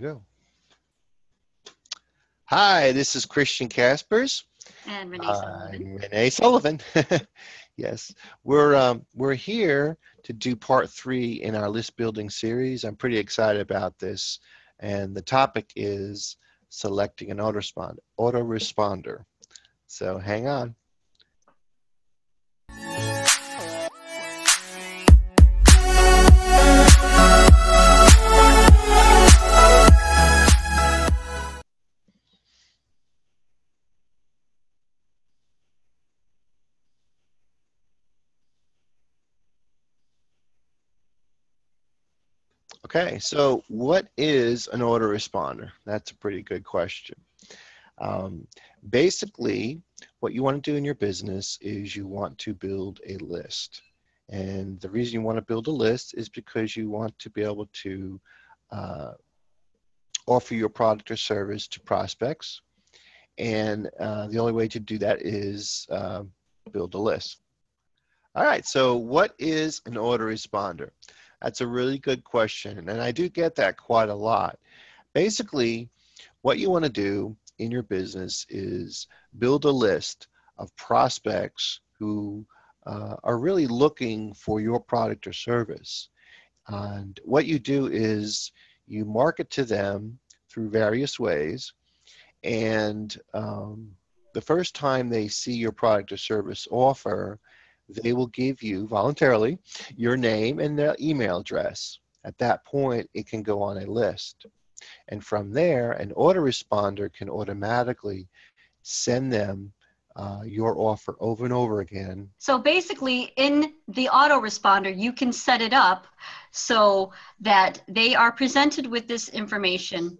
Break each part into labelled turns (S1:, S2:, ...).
S1: Go. Hi, this is Christian Caspers.
S2: And Renee Sullivan.
S1: I'm Renee Sullivan. Yes, we're here to do part 3 in our list building series. I'm pretty excited about this, and the topic is selecting an autoresponder. So hang on. Okay, so what is an autoresponder? That's a pretty good question. Basically, what you want to do in your business is you want to build a list. And the reason you want to build a list is because you want to be able to offer your product or service to prospects. And the only way to do that is build a list. All right, so what is an autoresponder? That's a really good question, and I do get that quite a lot. Basically, what you want to do in your business is build a list of prospects who are really looking for your product or service. And what you do is you market to them through various ways, and the first time they see your product or service offer, they will give you voluntarily your name and their email address. At that point, it can go on a list. And from there, an autoresponder can automatically send them your offer over and over again.
S2: So basically, in the autoresponder, you can set it up so that they are presented with this information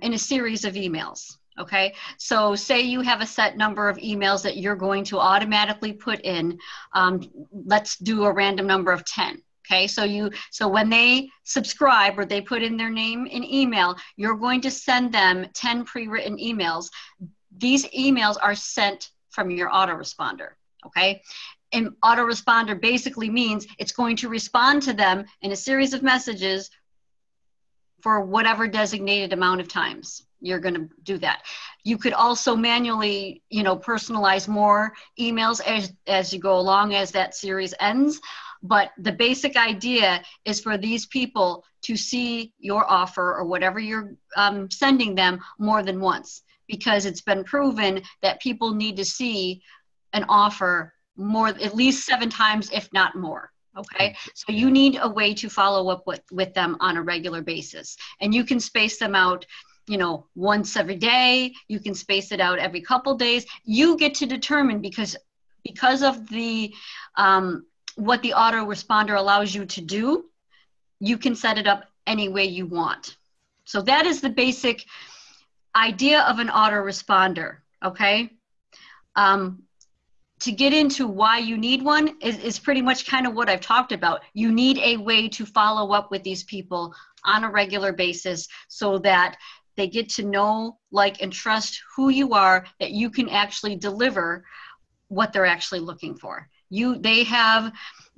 S2: in a series of emails. Okay, so say you have a set number of emails that you're going to automatically put in. Let's do a random number of 10. Okay, so when they subscribe or they put in their name and email, you're going to send them 10 pre-written emails. These emails are sent from your autoresponder. Okay, and autoresponder basically means it's going to respond to them in a series of messages for whatever designated amount of times you're going to do that. You could also manually, personalize more emails as you go along as that series ends. But the basic idea is for these people to see your offer or whatever you're sending them more than once, because it's been proven that people need to see an offer at least 7 times, if not more. Okay, so you need a way to follow up with them on a regular basis, and you can space them out, once every day. You can space it out every couple days. You get to determine, because of the what the autoresponder allows you to do, you can set it up any way you want. So that is the basic idea of an autoresponder. Okay. To get into why you need one is pretty much kind of what I've talked about. You need a way to follow up with these people on a regular basis so that they get to know, like, and trust who you are, that you can actually deliver what they're actually looking for. They have,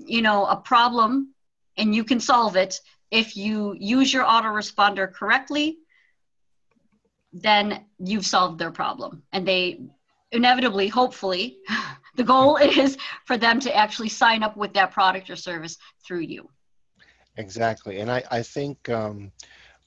S2: a problem, and you can solve it. If you use your autoresponder correctly, then you've solved their problem. And they inevitably, hopefully, the goal is for them to actually sign up with that product or service through you.
S1: Exactly. And I think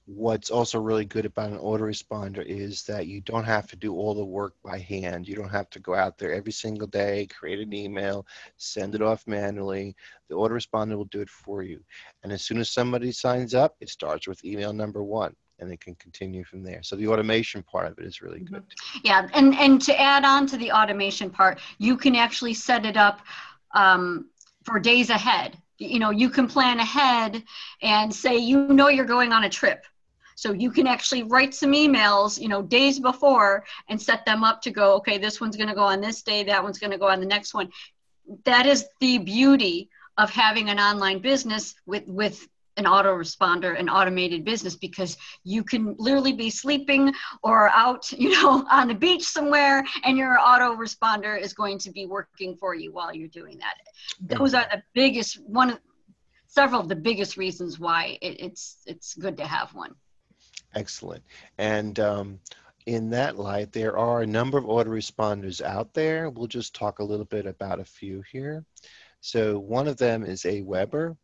S1: what's also really good about an autoresponder is that you don't have to do all the work by hand. You don't have to go out there every single day, create an email, send it off manually. The autoresponder will do it for you. And as soon as somebody signs up, it starts with email number 1. And it can continue from there. So the automation part of it is really good.
S2: Yeah, and to add on to the automation part, you can actually set it up for days ahead. You can plan ahead and say, you're going on a trip. So you can actually write some emails, days before, and set them up to go, okay, this one's going to go on this day, that one's going to go on the next one. That is the beauty of having an online business with an autoresponder, an automated business, because you can literally be sleeping or out, on the beach somewhere, and your autoresponder is going to be working for you while you're doing that. Those are several of the biggest reasons why it's good to have one.
S1: Excellent. And in that light, there are a number of autoresponders out there. We'll just talk a little bit about a few here. So one of them is Aweber,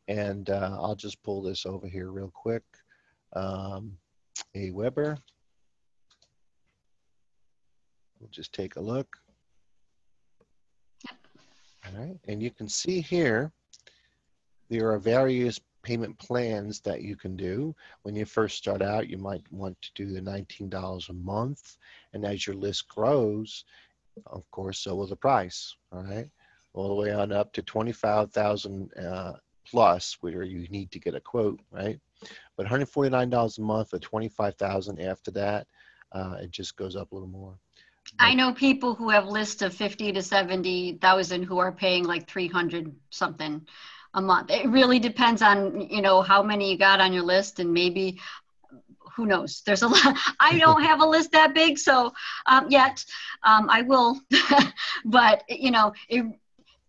S1: and I'll just pull this over here real quick. Aweber. We'll just take a look. All right, and you can see here, there are various payment plans that you can do. When you first start out, you might want to do the $19 a month, and as your list grows, of course, so will the price, all right? All the way on up to 25,000 plus, where you need to get a quote, right? But $149 a month or 25,000 after that, it just goes up a little more.
S2: I know people who have lists of 50 to 70,000 who are paying like 300 something a month. It really depends on, you know, how many you got on your list, and maybe, who knows, there's a lot. I don't have a list that big, so yet I will, but you know,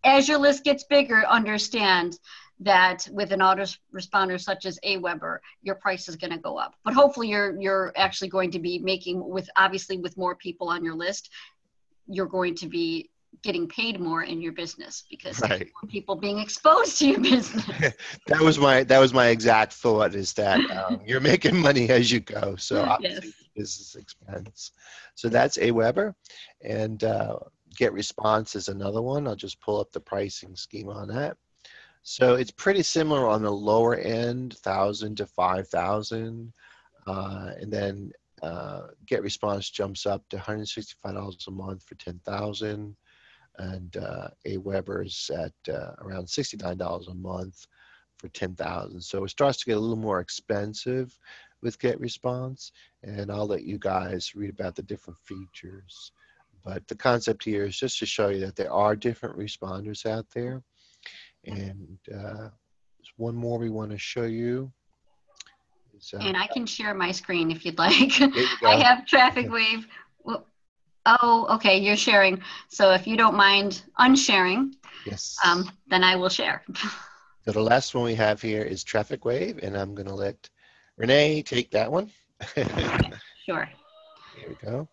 S2: as your list gets bigger, understand that with an autoresponder such as Aweber, your price is going to go up. But hopefully you're actually going to be making, with obviously with more people on your list, you're going to be getting paid more in your business, because
S1: right.
S2: more people being exposed to your business.
S1: that was my exact thought, is that you're making money as you go. So obviously
S2: Yes.
S1: business expense. So that's Aweber, and GetResponse is another one. I'll just pull up the pricing scheme on that. So it's pretty similar on the lower end, 1,000 to 5,000, and then GetResponse jumps up to $165 a month for 10,000, and Aweber's at around $69 a month for 10,000. So it starts to get a little more expensive with GetResponse, and I'll let you guys read about the different features. But the concept here is just to show you that there are different responders out there. And there's one more we want to show you.
S2: And I can share my screen if you'd like.
S1: There you go.
S2: I have Traffic Wave. Oh, okay, you're sharing. So if you don't mind unsharing,
S1: yes,
S2: then I will share.
S1: So the last one we have here is Traffic Wave, and I'm going to let Renee take that one.
S2: Sure.
S1: Here we go.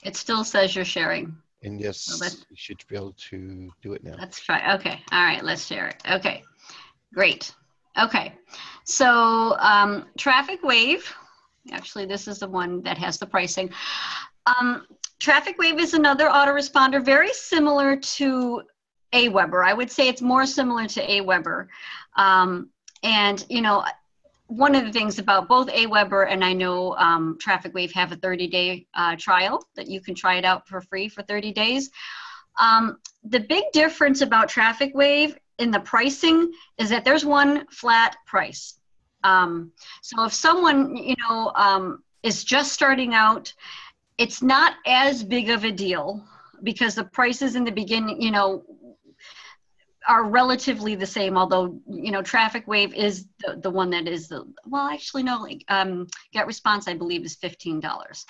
S2: It still says you're sharing.
S1: And yes,
S2: So
S1: you should be able to do it now.
S2: Let's try. Okay. All right. Let's share it. Okay. Great. Okay. So Traffic Wave, actually, this is the one that has the pricing. Traffic Wave is another autoresponder, very similar to Aweber. I would say it's more similar to Aweber. And, you know, one of the things about both Aweber and I know Traffic Wave have a 30-day trial that you can try it out for free for 30 days. The big difference about Traffic Wave in the pricing is that there's one flat price. So if someone, you know, is just starting out, it's not as big of a deal because the prices in the beginning, you know, are relatively the same, although, you know, Traffic Wave is the one that is the, well, actually, no, like, GetResponse, I believe, is $15.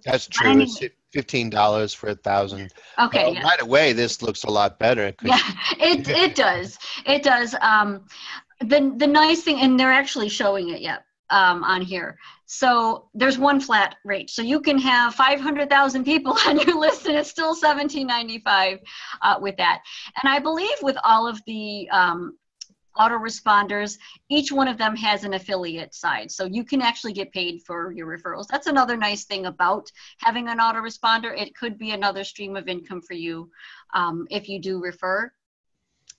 S1: That's true.
S2: Anyway.
S1: It's $15 for 1,000.
S2: Okay. Yeah.
S1: Right away, this looks a lot better.
S2: Yeah, it does. It does. The nice thing, and they're actually showing it yet on here. So there's one flat rate. So you can have 500,000 people on your list, and it's still $17.95 with that. And I believe with all of the autoresponders, each one of them has an affiliate side. So you can actually get paid for your referrals. That's another nice thing about having an autoresponder. It could be another stream of income for you if you do refer.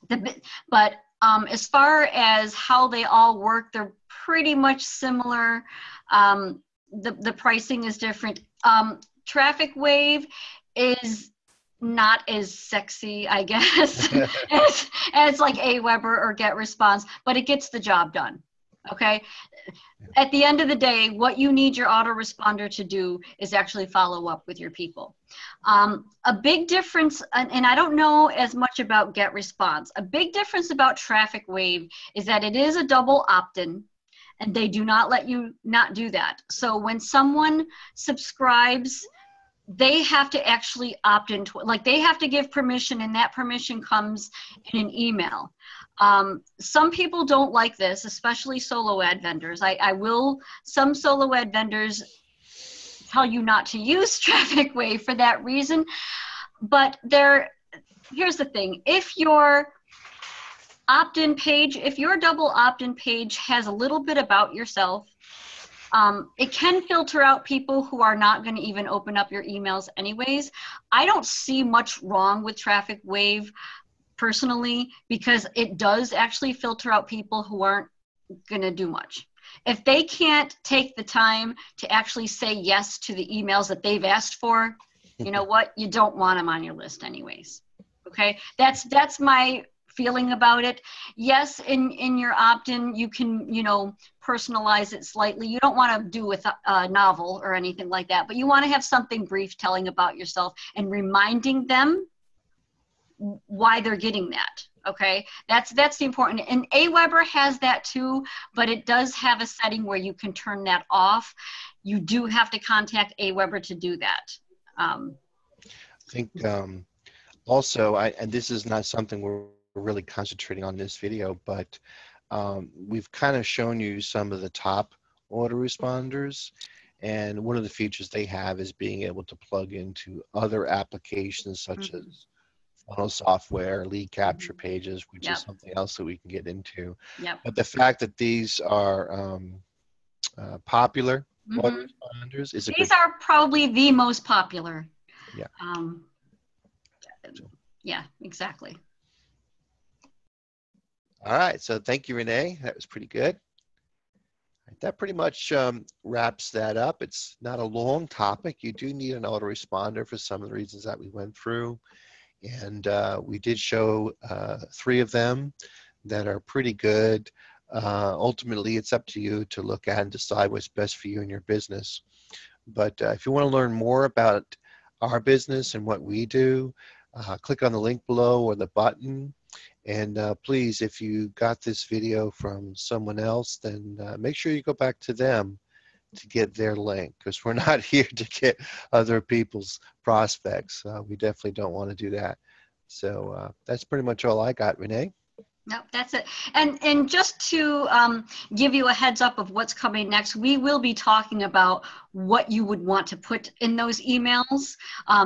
S2: But as far as how they all work, they're pretty much similar. The pricing is different. Traffic Wave is not as sexy, I guess, as like Aweber or GetResponse, but it gets the job done. Okay. At the end of the day, what you need your autoresponder to do is actually follow up with your people. A big difference, and I don't know as much about GetResponse, a big difference about Traffic Wave is that it is a double opt-in, and they do not let you not do that. So when someone subscribes, they have to actually opt into it. Like, they have to give permission, and that permission comes in an email. Some people don't like this, especially solo ad vendors. Some solo ad vendors tell you not to use Traffic Wave for that reason. But here's the thing. If your opt-in page, if your double opt-in page has a little bit about yourself, it can filter out people who are not going to even open up your emails anyways. I don't see much wrong with Traffic Wave personally, because it does actually filter out people who aren't going to do much. If they can't take the time to actually say yes to the emails that they've asked for, you know what? You don't want them on your list anyways. Okay? That's my feeling about it. Yes, in your opt-in, you can, personalize it slightly. You don't want to do with a novel or anything like that, but you want to have something brief telling about yourself and reminding them why they're getting that. Okay, that's the important. And Aweber has that too, but it does have a setting where you can turn that off. You do have to contact Aweber to do that.
S1: I think also, and this is not something we're really concentrating on this video, but we've kind of shown you some of the top autoresponders, and one of the features they have is being able to plug into other applications such as funnel software, lead capture pages, which is something else that we can get into. But the fact that these are popular autoresponders is
S2: these are probably the most popular.
S1: Yeah.
S2: Yeah, exactly.
S1: All right, so thank you, Renee. That was pretty good. That pretty much wraps that up. It's not a long topic. You do need an autoresponder for some of the reasons that we went through. And we did show 3 of them that are pretty good. Ultimately, it's up to you to look at and decide what's best for you and your business. But if you want to learn more about our business and what we do, click on the link below or the button. And please, if you got this video from someone else, then make sure you go back to them to get their link, because we're not here to get other people's prospects. We definitely don't want to do that. So that's pretty much all I got, Renee.
S2: No, that's it. And just to give you a heads up of what's coming next, we will be talking about what you would want to put in those emails.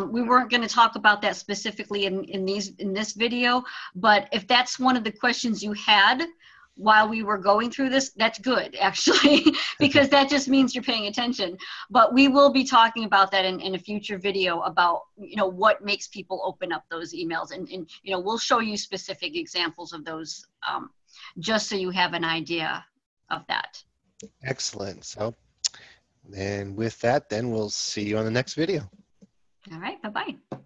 S2: We weren't going to talk about that specifically in this video, but if that's one of the questions you had while we were going through this, that's good, actually, because that just means you're paying attention. But we will be talking about that in a future video about, what makes people open up those emails. And we'll show you specific examples of those just so you have an idea of that.
S1: Excellent. So, and with that, then we'll see you on the next video.
S2: All right, bye-bye.